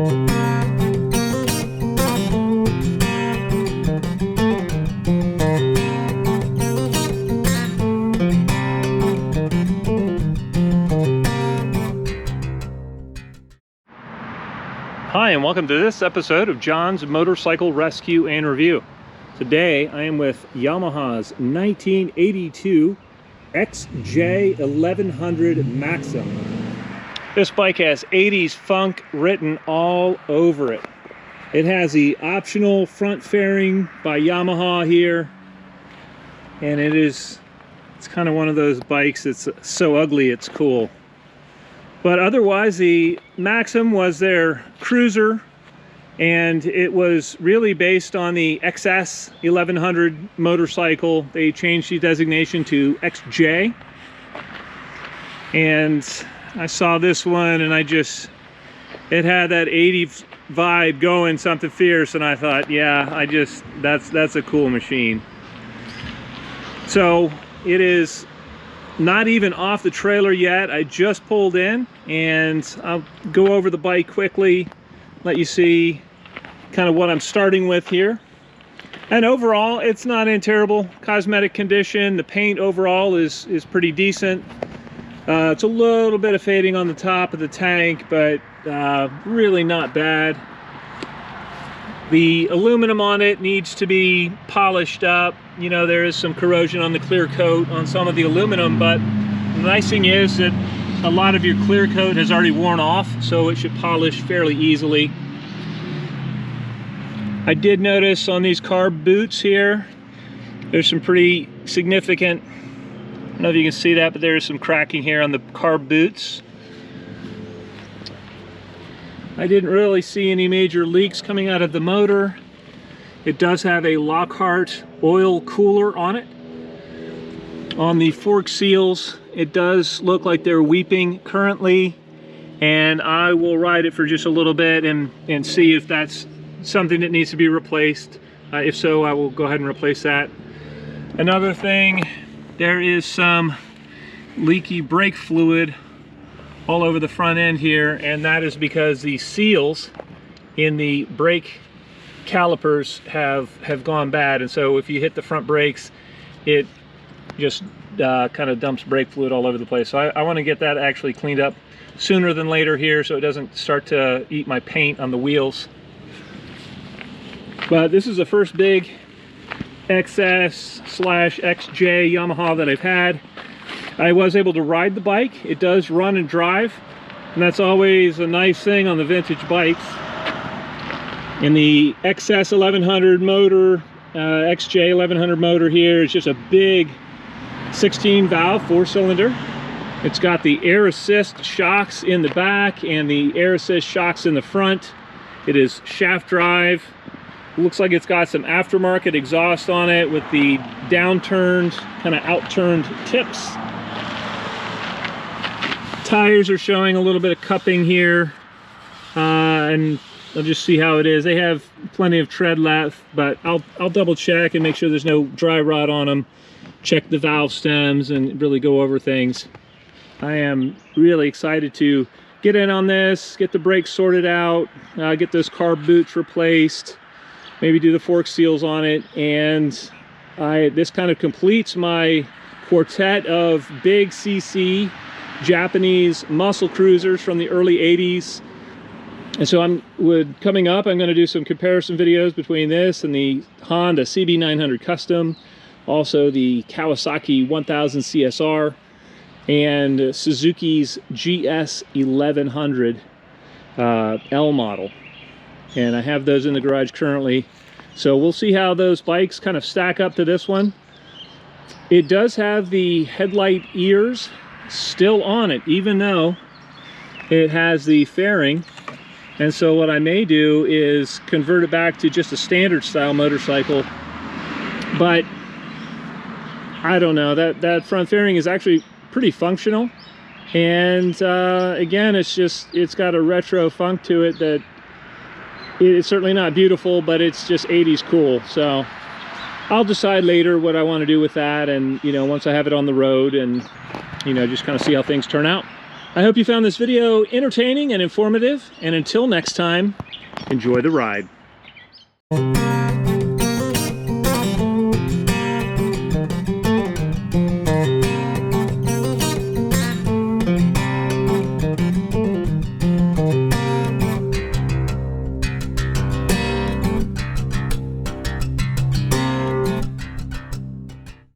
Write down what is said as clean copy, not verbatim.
Hi, and welcome to this episode of John's Motorcycle Rescue and Review. Today I am with Yamaha's 1982 XJ1100 Maxim. This bike has 80s funk written all over it. It has the optional front fairing by Yamaha here, and it's kind of one of those bikes that's so ugly it's cool. But otherwise, the Maxim was their cruiser, and it was really based on the XS1100 motorcycle. They changed the designation to XJ. And I saw this one, and it had that 80s vibe going, something fierce, and I thought, yeah, that's a cool machine. So it is not even off the trailer yet. I just pulled in, and I'll go over the bike quickly, let you see kind of what I'm starting with here. And overall, it's not in terrible cosmetic condition. The paint overall is pretty decent. It's a little bit of fading on the top of the tank, but really not bad. The aluminum on it needs to be polished up. You know, there is some corrosion on the clear coat on some of the aluminum, but the nice thing is that a lot of your clear coat has already worn off, so it should polish fairly easily. I did notice on these carb boots here, there's some pretty significant, I don't know if you can see that, but there's some cracking here on the carb boots. I didn't really see any major leaks coming out of the motor. It does have a Lockhart oil cooler on it. On the fork seals, it does look like they're weeping currently, and I will ride it for just a little bit and see if that's something that needs to be replaced. If so, I will go ahead and replace that. Another thing, there is some leaky brake fluid all over the front end here, and that is because the seals in the brake calipers have gone bad, and so if you hit the front brakes, it just kind of dumps brake fluid all over the place. So I want to get that actually cleaned up sooner than later here, so it doesn't start to eat my paint on the wheels. But this is the first big XS/XJ Yamaha that I've had. I was able to ride the bike. It does run and drive, and that's always a nice thing on the vintage bikes. And the XS1100 motor, XJ1100 motor here is just a big 16 valve 4-cylinder. It's got the air assist shocks in the back and the air assist shocks in the front. It is shaft drive. Looks like it's got some aftermarket exhaust on it with the downturned, kind of outturned tips. Tires are showing a little bit of cupping here, and I'll just see how it is. They have plenty of tread left, but I'll double check and make sure there's no dry rot on them. Check the valve stems and really go over things. I am really excited to get in on this, get the brakes sorted out, get those carb boots replaced, maybe do the fork seals on it, and this kind of completes my quartet of big CC Japanese muscle cruisers from the early 80s. And so coming up, I'm going to do some comparison videos between this and the Honda CB900 Custom, also the Kawasaki 1000 CSR, and Suzuki's GS1100 L model. And I have those in the garage currently. So we'll see how those bikes kind of stack up to this one. It does have the headlight ears still on it, even though it has the fairing. And so what I may do is convert it back to just a standard style motorcycle. But I don't know, that front fairing is actually pretty functional. And again, it's got a retro funk to it that it's certainly not beautiful, but it's just 80s cool. So I'll decide later what I want to do with that, and you know, once I have it on the road, and you know, just kind of see how things turn out. I hope you found this video entertaining and informative, and until next time, enjoy the ride.